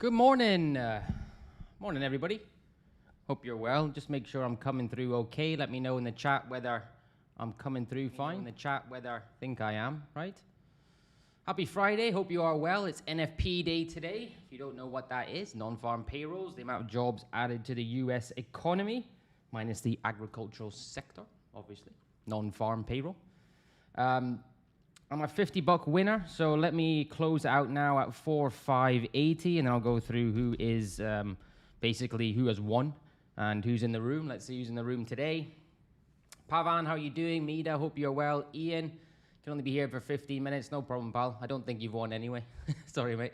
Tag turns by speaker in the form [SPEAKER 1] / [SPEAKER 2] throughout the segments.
[SPEAKER 1] Good morning. Morning, everybody. Hope you're well. Just make sure I'm coming through okay. Let me know in the chat whether I'm coming through fine. In the chat whether I think I am, right? Happy Friday. Hope you are well. It's NFP day today. If you don't know what that is, non-farm payrolls, the amount of jobs added to the US economy, minus the agricultural sector, obviously. Non-farm payroll. I'm a $50 winner, so let me close out now at 4,580, and then I'll go through who is basically who has won and who's in the room. Let's see who's in the room today. Pavan, how are you doing? Mida, hope you're well. Ian, can only be here for 15 minutes. No problem, pal. I don't think you've won anyway. Sorry, mate.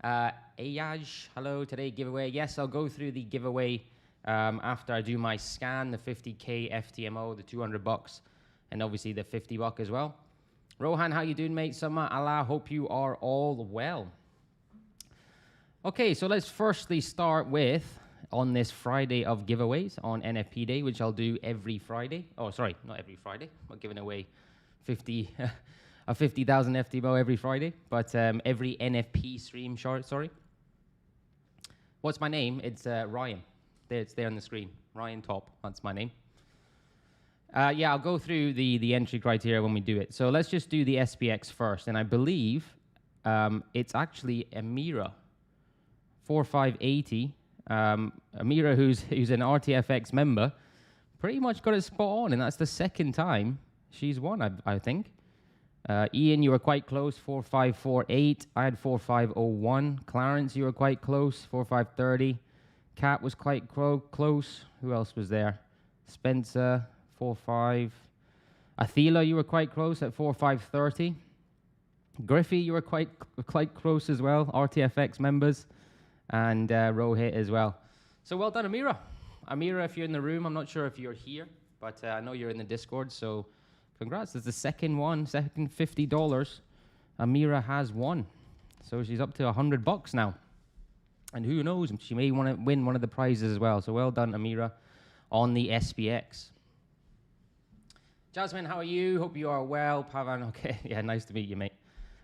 [SPEAKER 1] Ayaj, hello. Today giveaway. Yes, I'll go through the giveaway after I do my scan, the 50K FTMO, the $200, and obviously the $50 as well. Rohan, how you doing, mate? Sama Allah, hope you are all well. Okay, so let's firstly start with, on this Friday of giveaways on NFP Day, which I'll do every Friday. Oh, sorry, not every Friday. I'm giving away a 50,000 FTMO every Friday, but every NFP stream, sorry. What's my name? It's Ryan. It's there on the screen. Ryan Top, that's my name. Yeah, I'll go through the entry criteria when we do it. So let's just do the SPX first. And I believe it's actually Amira, 4580. Amira, who's an RTFX member, pretty much got it spot on. And that's the second time she's won, I think. Ian, you were quite close, 4548. I had 4501. Clarence, you were quite close, 4530. Kat was quite close. Who else was there? Spencer, 45. Athila, you were quite close at 4530. Griffey, you were quite close as well. RTFX members. And Rohit as well. So well done, Amira. Amira, if you're in the room, I'm not sure if you're here, but I know you're in the Discord, so congrats. It's the second $50. Amira has won. So she's up to $100 now. And who knows, she may want to win one of the prizes as well. So well done, Amira, on the SPX. Jasmine, how are you? Hope you are well. Pavan, okay. Yeah, nice to meet you, mate.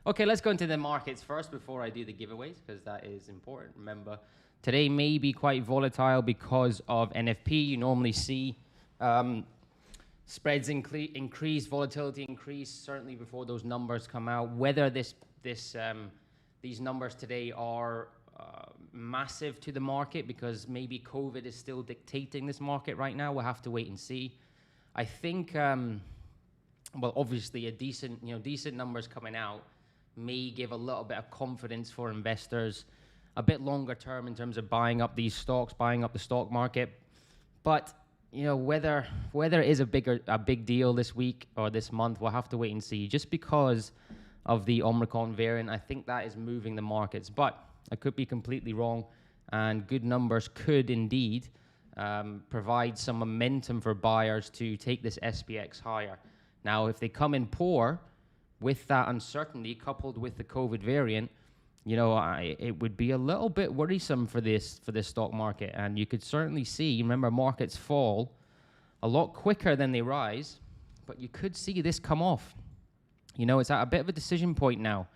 [SPEAKER 1] Okay, let's go into the markets first before I do the giveaways, because that is important. Remember, today may be quite volatile because of NFP. You normally see spreads increase, volatility increase, certainly before those numbers come out. Whether these numbers today are massive to the market, because maybe COVID is still dictating this market right now, we'll have to wait and see. I think, well, obviously, decent numbers coming out may give a little bit of confidence for investors, a bit longer term in terms of buying up these stocks, buying up the stock market. But whether it is a big deal this week or this month, we'll have to wait and see. Just because of the Omicron variant, I think that is moving the markets. But I could be completely wrong, and good numbers could indeed provide some momentum for buyers to take this SPX higher. Now, if they come in poor with that uncertainty coupled with the COVID variant, it would be a little bit worrisome for this stock market. And you could certainly see, remember, markets fall a lot quicker than they rise, but you could see this come off. It's at a bit of a decision point now.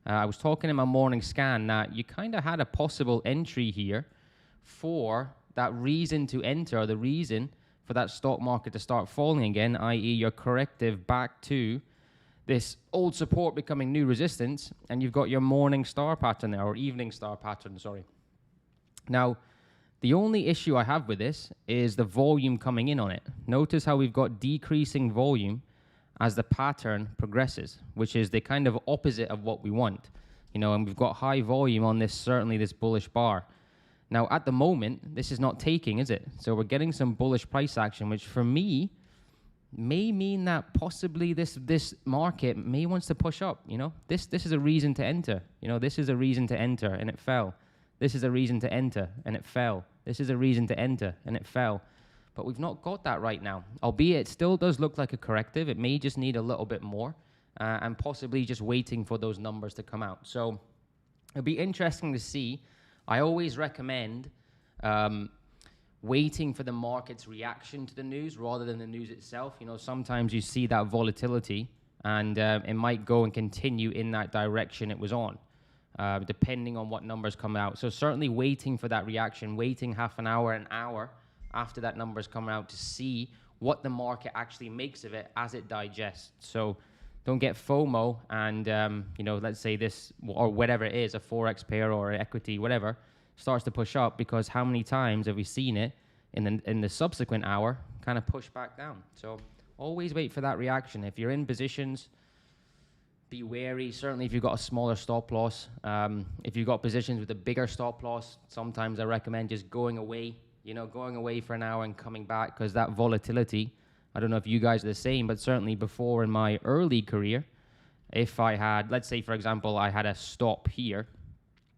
[SPEAKER 1] I was talking in my morning scan that you kind of had a possible entry here for that reason to enter, the reason for that stock market to start falling again, i.e. your corrective back to this old support becoming new resistance, and you've got your morning star pattern there, or evening star pattern, sorry. Now, the only issue I have with this is the volume coming in on it. Notice how we've got decreasing volume as the pattern progresses, which is the kind of opposite of what we want. And we've got high volume on this, certainly this bullish bar. Now, at the moment, this is not taking, is it? So we're getting some bullish price action, which for me may mean that possibly this market may wants to push up. This is a reason to enter. This is a reason to enter, and it fell. This is a reason to enter, and it fell. This is a reason to enter, and it fell. But we've not got that right now, albeit it still does look like a corrective. It may just need a little bit more, and possibly just waiting for those numbers to come out. So it'll be interesting to see. I always recommend waiting for the market's reaction to the news rather than the news itself. Sometimes you see that volatility, and it might go and continue in that direction it was on. depending on what numbers come out. So certainly waiting for that reaction, waiting half an hour after that number's come out to see what the market actually makes of it as it digests. So don't get FOMO and, you know, let's say this, or whatever it is, a Forex pair or equity, whatever, starts to push up, because how many times have we seen it in the subsequent hour kind of push back down? So always wait for that reaction. If you're in positions, be wary. Certainly if you've got a smaller stop loss, if you've got positions with a bigger stop loss, sometimes I recommend just going away, you know, going away for an hour and coming back, because that volatility, I don't know if you guys are the same, but certainly before in my early career, if I had, let's say for example, I had a stop here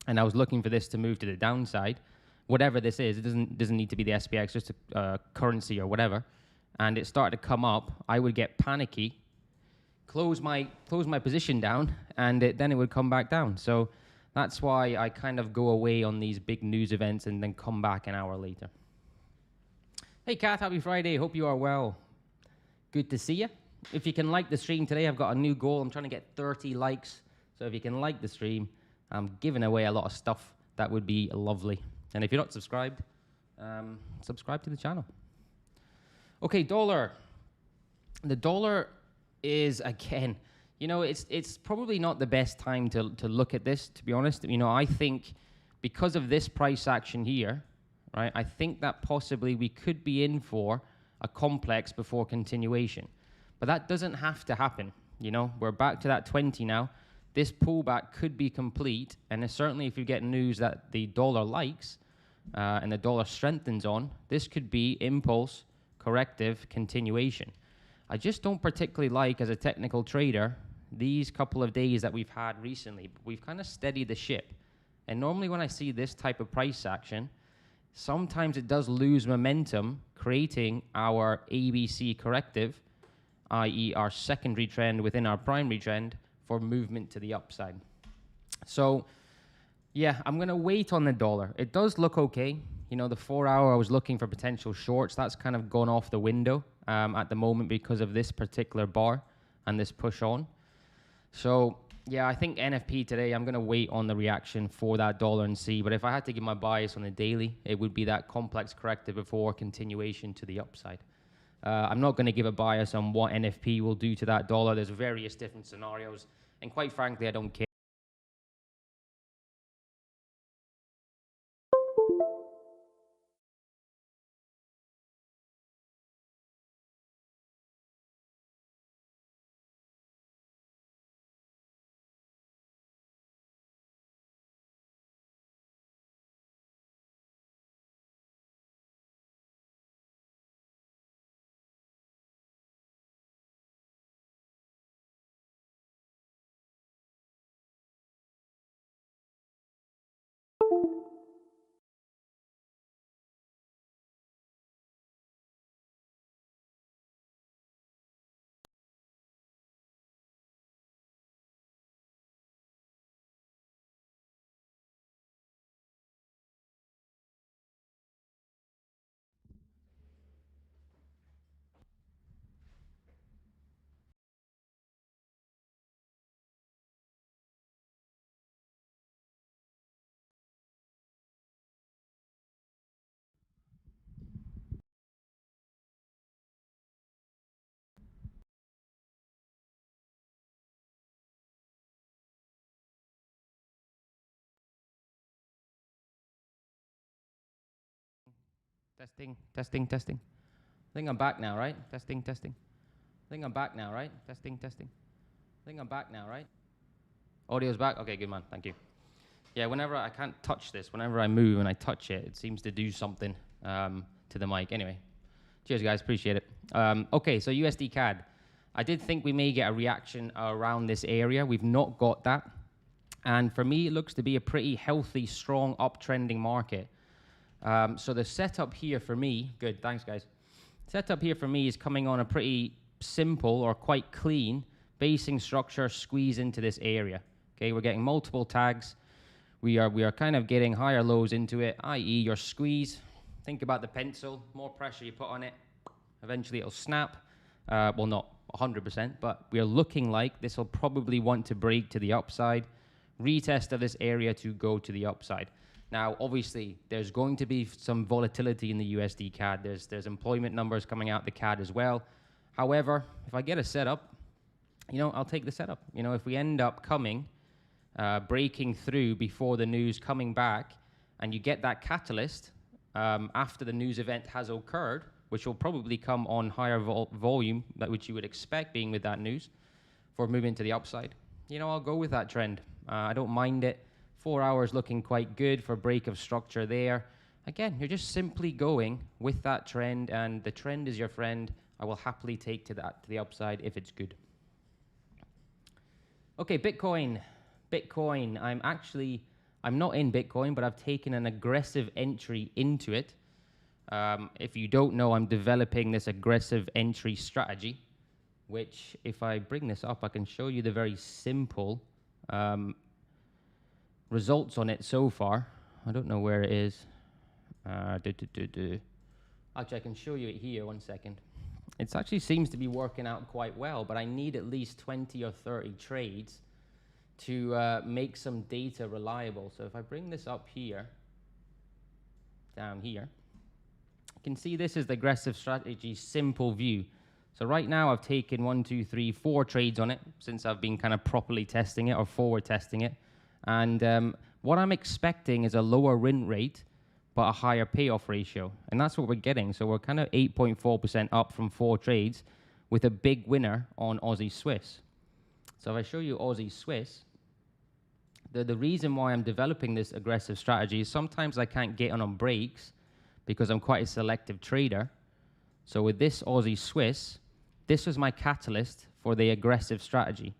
[SPEAKER 1] and I was looking for this to move to the downside, whatever this is, it doesn't need to be the SPX, just a currency or whatever, and it started to come up, I would get panicky, close my position down, and then it would come back down. So that's why I kind of go away on these big news events and then come back an hour later. Hey Kath, happy Friday, hope you are well. Good to see you. If you can like the stream today, I've got a new goal. I'm trying to get 30 likes. So if you can like the stream, I'm giving away a lot of stuff. That would be lovely. And if you're not subscribed, subscribe to the channel. Okay, dollar. The dollar is, again, you know, it's probably not the best time to look at this, to be honest. You know, I think because of this price action here, right, I think that possibly we could be in for a complex before continuation. But that doesn't have to happen. You know, we're back to that 20 now. This pullback could be complete, and certainly if you get news that the dollar likes and the dollar strengthens on, this could be impulse, corrective, continuation. I just don't particularly like, as a technical trader, these couple of days that we've had recently. We've kind of steadied the ship. And normally when I see this type of price action, sometimes it does lose momentum, creating our ABC corrective, i.e. our secondary trend within our primary trend for movement to the upside. So, yeah, I'm going to wait on the dollar. It does look okay. You know, the 4 hour, I was looking for potential shorts. That's kind of gone off the window at the moment because of this particular bar and this push on. So, yeah, I think NFP today, I'm going to wait on the reaction for that dollar and see. But if I had to give my bias on the daily, it would be that complex corrective before continuation to the upside. I'm not going to give a bias on what NFP will do to that dollar. There's various different scenarios. And quite frankly, I don't care. Testing, testing, testing. I think I'm back now, right? Testing, testing. I think I'm back now, right? Testing, testing. I think I'm back now, right? Audio's back? Okay, good man, thank you. Yeah, whenever I can't touch this, whenever I move and I touch it, it seems to do something to the mic. Anyway, cheers guys, appreciate it. Okay, so USD CAD. I did think we may get a reaction around this area. We've not got that. And for me, it looks to be a pretty healthy, strong, uptrending market. So the setup here for me, good, thanks guys. Setup here for me is coming on a pretty simple or quite clean basing structure squeeze into this area. Okay, we're getting multiple tags. We are kind of getting higher lows into it, i.e. your squeeze. Think about the pencil, more pressure you put on it, eventually it'll snap. Well, not 100%, but we are looking like this will probably want to break to the upside. retest of this area to go to the upside. Now, obviously, there's going to be some volatility in the USD CAD. There's employment numbers coming out the CAD as well. However, if I get a setup, I'll take the setup. If we end up breaking through before the news, coming back, and you get that catalyst after the news event has occurred, which will probably come on higher volume, which you would expect being with that news, for moving to the upside, I'll go with that trend. I don't mind it. 4 hours looking quite good for break of structure there. Again, you're just simply going with that trend, and the trend is your friend. I will happily take to the upside if it's good. Okay, Bitcoin. I'm not in Bitcoin, but I've taken an aggressive entry into it. If you don't know, I'm developing this aggressive entry strategy, which if I bring this up, I can show you the very simple results on it so far. I don't know where it is. Actually, I can show you it here, 1 second. It actually seems to be working out quite well, but I need at least 20 or 30 trades to make some data reliable. So if I bring this up here, down here, you can see this is the aggressive strategy simple view. So right now I've taken 1, 2, 3, 4 trades on it since I've been kind of properly testing it or forward testing it. And what I'm expecting is a lower win rate, but a higher payoff ratio. And that's what we're getting. So we're kind of 8.4% up from 4 trades with a big winner on Aussie Swiss. So if I show you Aussie Swiss, the reason why I'm developing this aggressive strategy is sometimes I can't get on breaks because I'm quite a selective trader. So with this Aussie Swiss, this was my catalyst for the aggressive strategy.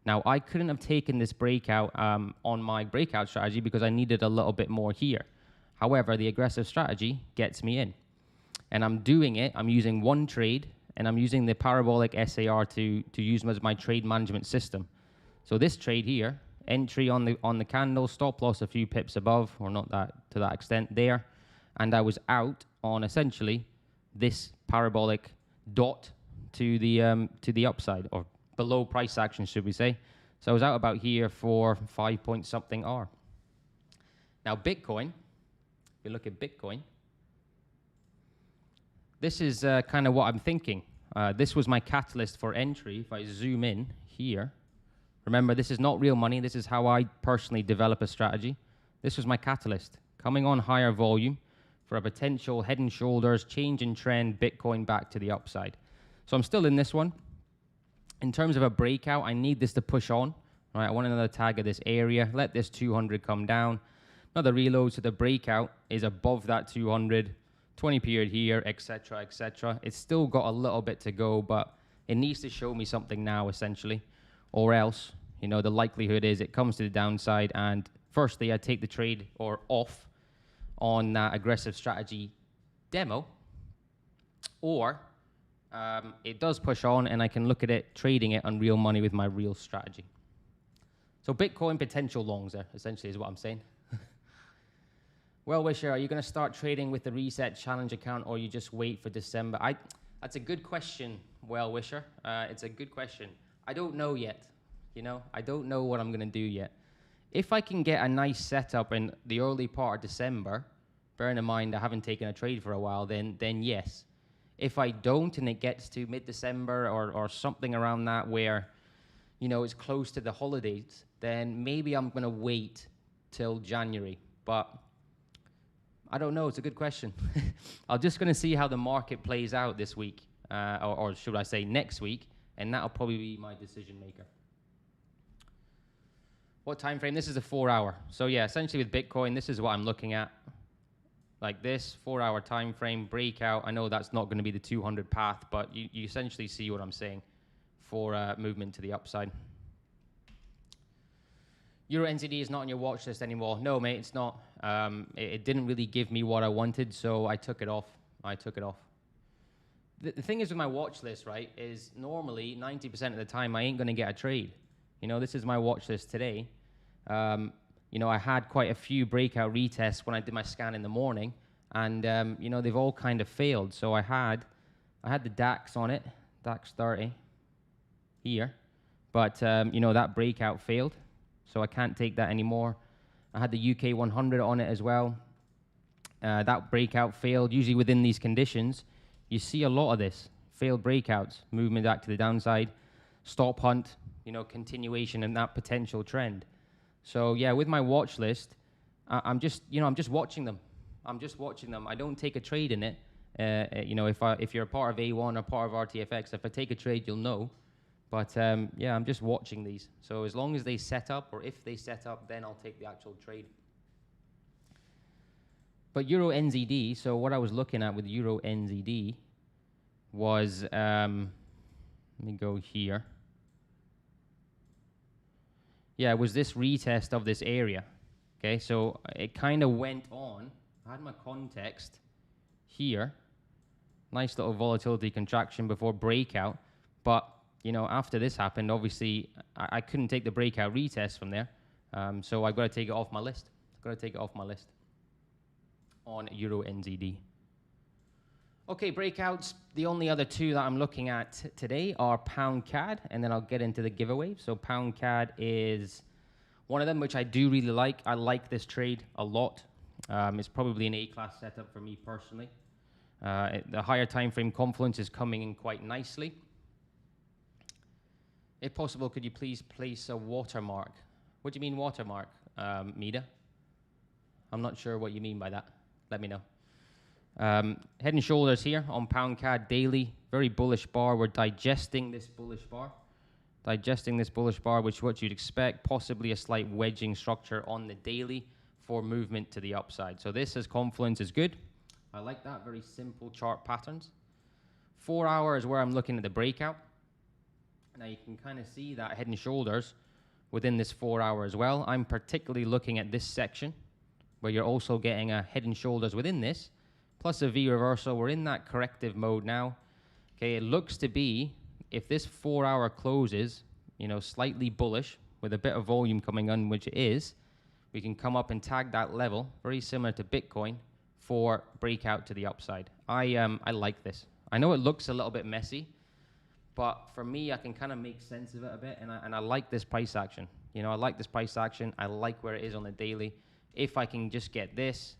[SPEAKER 1] Now, I couldn't have taken this breakout on my breakout strategy because I needed a little bit more here. However, the aggressive strategy gets me in. And I'm doing it, I'm using 1 trade, and I'm using the parabolic SAR to use as my trade management system. So this trade here, entry on the candle, stop loss a few pips above, or not that to that extent there, and I was out on essentially this parabolic dot to the upside, or below price action, should we say. So I was out about here for 5 point something R. Now Bitcoin, if you look at Bitcoin, this is kind of what I'm thinking. This was my catalyst for entry. If I zoom in here, remember this is not real money. This is how I personally develop a strategy. This was my catalyst, coming on higher volume for a potential head and shoulders change in trend, Bitcoin back to the upside. So I'm still in this one. In terms of a breakout, I need this to push on. Right, I want another tag of this area. Let this 200 come down. Another reload, so the breakout is above that 200. 20 period here, etc., etc. It's still got a little bit to go, but it needs to show me something now, essentially, or else, the likelihood is it comes to the downside, and firstly, I take the trade or off on that aggressive strategy demo, or it does push on, and I can look at it, trading it on real money with my real strategy. So Bitcoin potential longs there, essentially, is what I'm saying. Well, Wisher, are you going to start trading with the Reset Challenge account, or you just wait for December? That's a good question, Well Wisher. It's a good question. I don't know yet. I don't know what I'm going to do yet. If I can get a nice setup in the early part of December, bearing in mind I haven't taken a trade for a while, then yes. If I don't and it gets to mid-December or something around that where, it's close to the holidays, then maybe I'm going to wait till January. But I don't know. It's a good question. I'm just going to see how the market plays out this week, or should I say next week, and that'll probably be my decision maker. What time frame? This is a 4 hour. So yeah, essentially with Bitcoin, this is what I'm looking at. Like this 4 hour time frame breakout. I know that's not going to be the 200 path, but you essentially see what I'm saying for movement to the upside. EURUSD is not on your watch list anymore. No, mate, it's not. It didn't really give me what I wanted, so I took it off. The thing is with my watch list, right, is normally 90% of the time I ain't going to get a trade. This is my watch list today. I had quite a few breakout retests when I did my scan in the morning, and they've all kind of failed. So I had the DAX on it, DAX 30 here, but that breakout failed. so I can't take that anymore. I had the UK 100 on it as well. That breakout failed. Usually within these conditions, you see a lot of this. Failed breakouts, movement back to the downside, stop hunt, continuation and that potential trend. So yeah, with my watch list, I'm just watching them. I'm just watching them. I don't take a trade in it. If you're a part of A1 or part of RTFX, if I take a trade, you'll know. But yeah, I'm just watching these. So as long as they set up, or if they set up, then I'll take the actual trade. But Euro NZD, so what I was looking at with Euro NZD was, let me go here. Yeah, it was this retest of this area. Okay, so it kind of went on. I had my context here. Nice little volatility contraction before breakout. But, after this happened, obviously, I couldn't take the breakout retest from there. So I've got to take it off my list. On Euro NZD. Okay, breakouts. The only other two that I'm looking at today are Pound CAD, and then I'll get into the giveaway. So Pound CAD is one of them, which I do really like. I like this trade a lot. It's probably an A-class setup for me personally. The higher time frame confluence is coming in quite nicely. If possible, could you please place a watermark? What do you mean watermark, Mida? I'm not sure what you mean by that. Let me know. Head and shoulders here on Pound CAD daily. Very bullish bar. We're digesting this bullish bar. Which is what you'd expect. Possibly a slight wedging structure on the daily for movement to the upside. So this as confluence is good. I like that. Very simple chart patterns. 4 hour is where I'm looking at the breakout. Now you can kind of see that head and shoulders within this 4 hour as well. I'm particularly looking at this section where you're also getting a head and shoulders within this, plus a V reversal. We're in that corrective mode now. Okay, it looks to be, if this 4 hour closes, slightly bullish with a bit of volume coming on, which it is, we can come up and tag that level, very similar to Bitcoin, for breakout to the upside. I like this. I know it looks a little bit messy, but for me, I can kind of make sense of it a bit, and I like this price action. I like this price action. I like where it is on the daily. If I can just get this,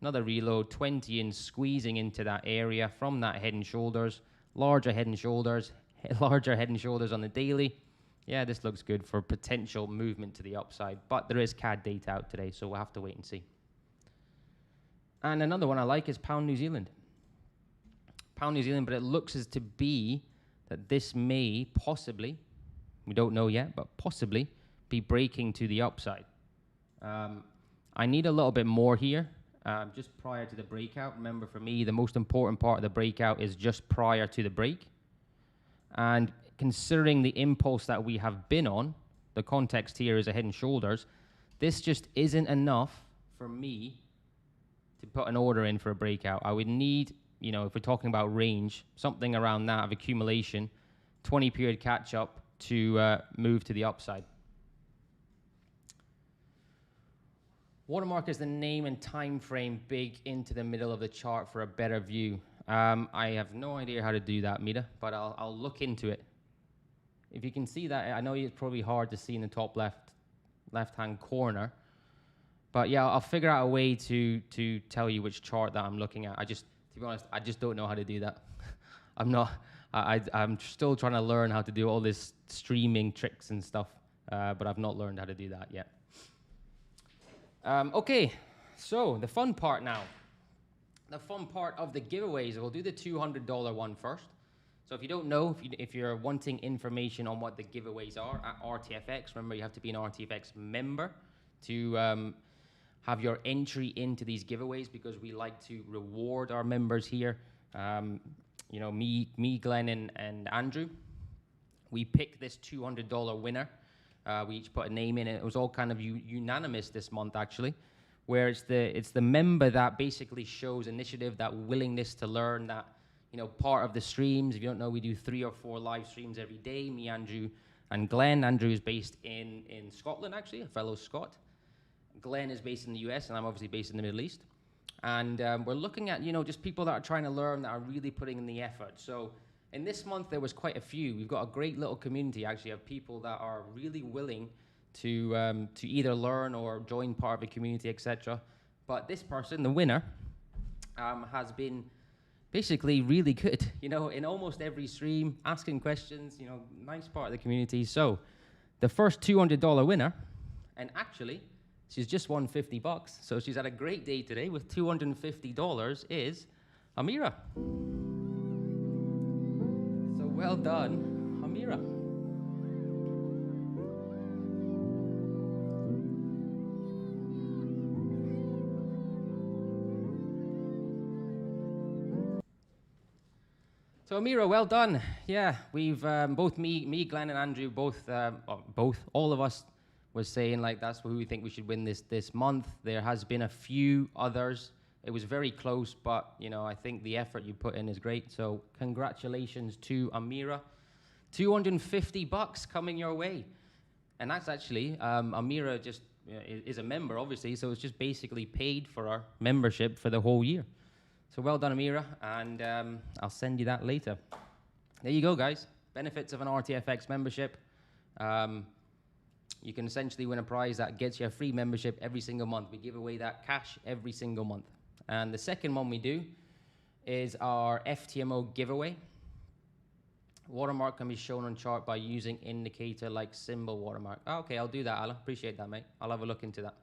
[SPEAKER 1] another reload, 20 in, squeezing into that area from that head and shoulders, larger head and shoulders on the daily. Yeah, this looks good for potential movement to the upside, but there is CAD data out today, so we'll have to wait and see. And another one I like is Pound New Zealand. But it looks as to be that this may possibly, we don't know yet, but possibly be breaking to the upside. I need a little bit more here, just prior to the breakout. Remember, for me, the most important part of the breakout is just prior to the break. And considering the impulse that we have been on, the context here is a head and shoulders, this just isn't enough for me to put an order in for a breakout. I would need, if we're talking about range, something around that of accumulation, 20 period catch up to move to the upside. Watermark is the name and time frame big into the middle of the chart for a better view. I have no idea how to do that, Mida, but I'll look into it. If you can see that, I know it's probably hard to see in the top left-hand corner, but yeah, I'll figure out a way to tell you which chart that I'm looking at. To be honest, I just don't know how to do that. I'm still trying to learn how to do all this streaming tricks and stuff, but I've not learned how to do that yet. Okay, so the fun part now. The fun part of the giveaways, we'll do the $200 one first. So if you don't know, if you're wanting information on what the giveaways are at RTFX, remember you have to be an RTFX member to have your entry into these giveaways, because we like to reward our members here. Me, Glenn, and Andrew. We picked this $200 winner. We each put a name in it. It was all kind of unanimous this month, actually, where it's the member that basically shows initiative, that willingness to learn, that part of the streams. If you don't know, we do 3 or 4 live streams every day. Me, Andrew, and Glenn. Andrew is based in Scotland, actually, a fellow Scot. Glenn is based in the US, and I'm obviously based in the Middle East. And we're looking at just people that are trying to learn, that are really putting in the effort. So in this month, there was quite a few. We've got a great little community, actually, of people that are really willing to either learn or join part of a community, etc. But this person, the winner, has been basically really good, you know, in almost every stream, asking questions, you know, nice part of the community. So the first $200 winner, and actually, she's just won 50 bucks. So she's had a great day today with $250 is Amira. So well done, Amira. So Amira, well done. Yeah, we've both me, Glenn, and Andrew, all of us was saying like that's who we think we should win this month. There has been a few others. It was very close, but you know I think the effort you put in is great. So congratulations to Amira. 250 bucks coming your way, and that's actually Amira just is a member, obviously. So it's just basically paid for our membership for the whole year. So well done, Amira, and I'll send you that later. There you go, guys. Benefits of an RTFX membership. You can essentially win a prize that gets you a free membership every single month. We give away that cash every single month. And the second one we do is our FTMO giveaway. Watermark can be shown on chart by using indicator like symbol watermark. Oh, okay, I'll do that, Alan. Appreciate that, mate. I'll have a look into that.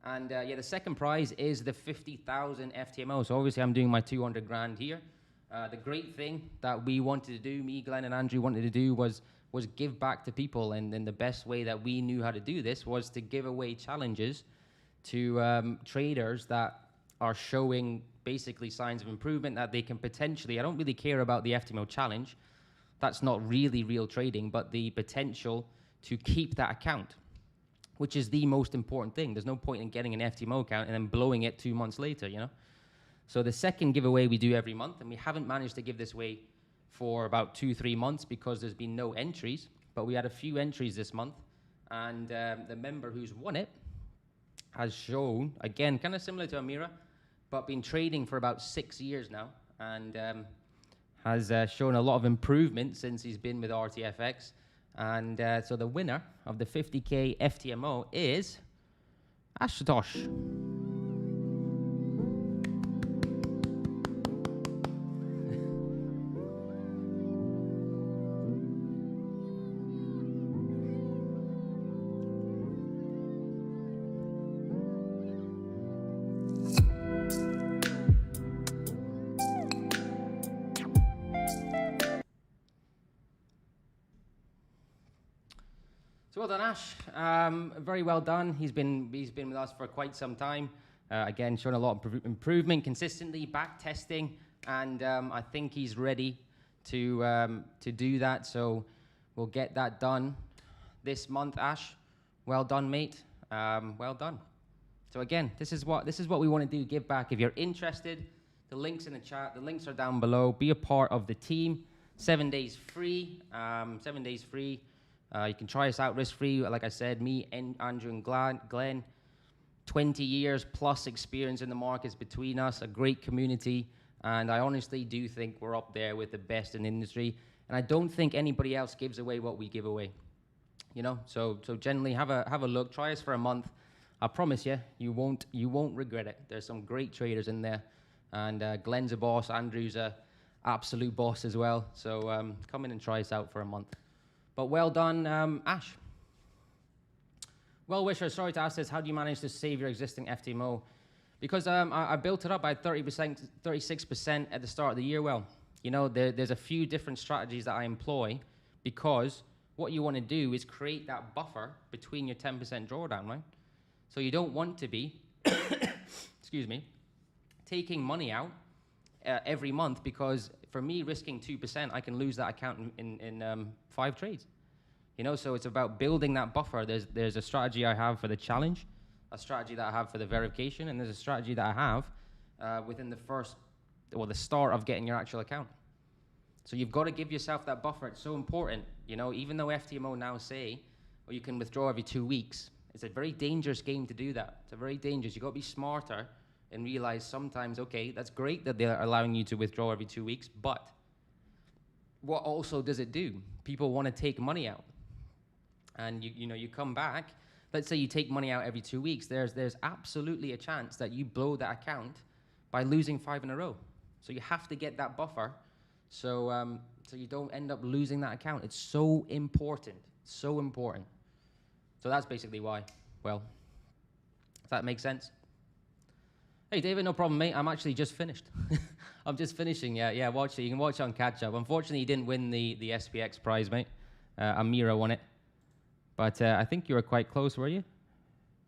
[SPEAKER 1] And yeah, the second prize is the 50,000 FTMO. So obviously I'm doing my 200 grand here. The great thing that we wanted to do, me, Glenn, and Andrew wanted to do was give back to people. And then the best way that we knew how to do this was to give away challenges to traders that are showing basically signs of improvement that they can potentially, I don't really care about the FTMO challenge. That's not really real trading, but the potential to keep that account, which is the most important thing. There's no point in getting an FTMO account and then blowing it 2 months later, you know? So the second giveaway we do every month, and we haven't managed to give this away for about 2-3 months because there's been no entries, but we had a few entries this month, and the member who's won it has shown, again, kind of similar to Amira, but been trading for about 6 years now, and has shown a lot of improvement since he's been with RTFX. And so the winner of the 50K FTMO is Ashutosh. So well done, Ash. Very well done. He's been with us for quite some time. Again, showing a lot of improvement consistently, back testing, and I think he's ready to do that. So we'll get that done this month, Ash. Well done, mate. Well done. So again, this is what we want to do. Give back. If you're interested, the link's in the chat. The links are down below. Be a part of the team. 7 days free. 7 days free. You can try us out risk-free. Like I said, me, and Andrew, and Glenn, 20 years plus experience in the markets between us, a great community, and I honestly do think we're up there with the best in the industry, and I don't think anybody else gives away what we give away. You know, so generally have a look, try us for a month. I promise you won't regret it. There's some great traders in there, and Glenn's a boss, Andrew's a absolute boss as well. So come in and try us out for a month. But well done, Ash. Well wisher, sorry to ask this, how do you manage to save your existing FTMO? Because I built it up by 30%, 36% at the start of the year. Well, you know, there's a few different strategies that I employ, because what you want to do is create that buffer between your 10% drawdown, right? So you don't want to be, excuse me, taking money out every month, because for me, risking 2%, I can lose that account in 5 trades. You know, so it's about building that buffer. There's a strategy I have for the challenge, a strategy that I have for the verification, and there's a strategy that I have within the start of getting your actual account. So you've got to give yourself that buffer. It's so important. You know, even though FTMO now say, well, you can withdraw every 2 weeks, it's a very dangerous game to do that. It's a very dangerous. You've got to be smarter and realize sometimes, okay, that's great that they're allowing you to withdraw every 2 weeks, but what also does it do? People want to take money out. and you come back, let's say you take money out every 2 weeks, there's absolutely a chance that you blow that account by losing 5 in a row. So you have to get that buffer, so you don't end up losing that account. It's so important, so important. So that's basically why. Well, does that make sense? Hey, David, no problem, mate. I'm actually just finished. I'm just finishing. Yeah, watch it. You can watch on catch up. Unfortunately, you didn't win the SPX prize, mate. Amira won it. But I think you were quite close, were you,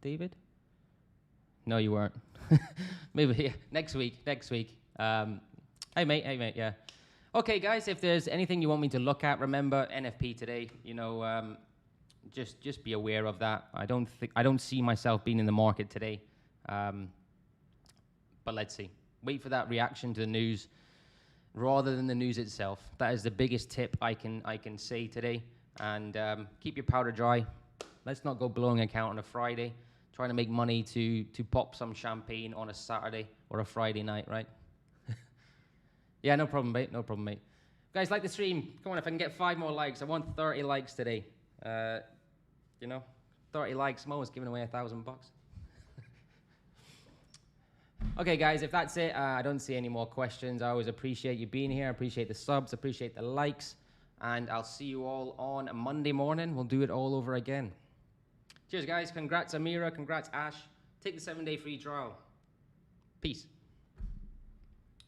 [SPEAKER 1] David? No, you weren't. Maybe yeah, next week. Hey, mate, yeah. Okay, guys, if there's anything you want me to look at, remember NFP today, just be aware of that. I don't see myself being in the market today. But let's see. Wait for that reaction to the news rather than the news itself. That is the biggest tip I can say today. And keep your powder dry. Let's not go blowing an account on a Friday, trying to make money to pop some champagne on a Saturday or a Friday night, right? Yeah, no problem, mate. Guys, like the stream. Come on, if I can get 5 more likes. I want 30 likes today. 30 likes. I'm almost giving away $1,000. Okay, guys, if that's it, I don't see any more questions. I always appreciate you being here. I appreciate the subs, appreciate the likes, and I'll see you all on Monday morning. We'll do it all over again. Cheers, guys. Congrats, Amira. Congrats, Ash. Take the 7-day free trial. Peace.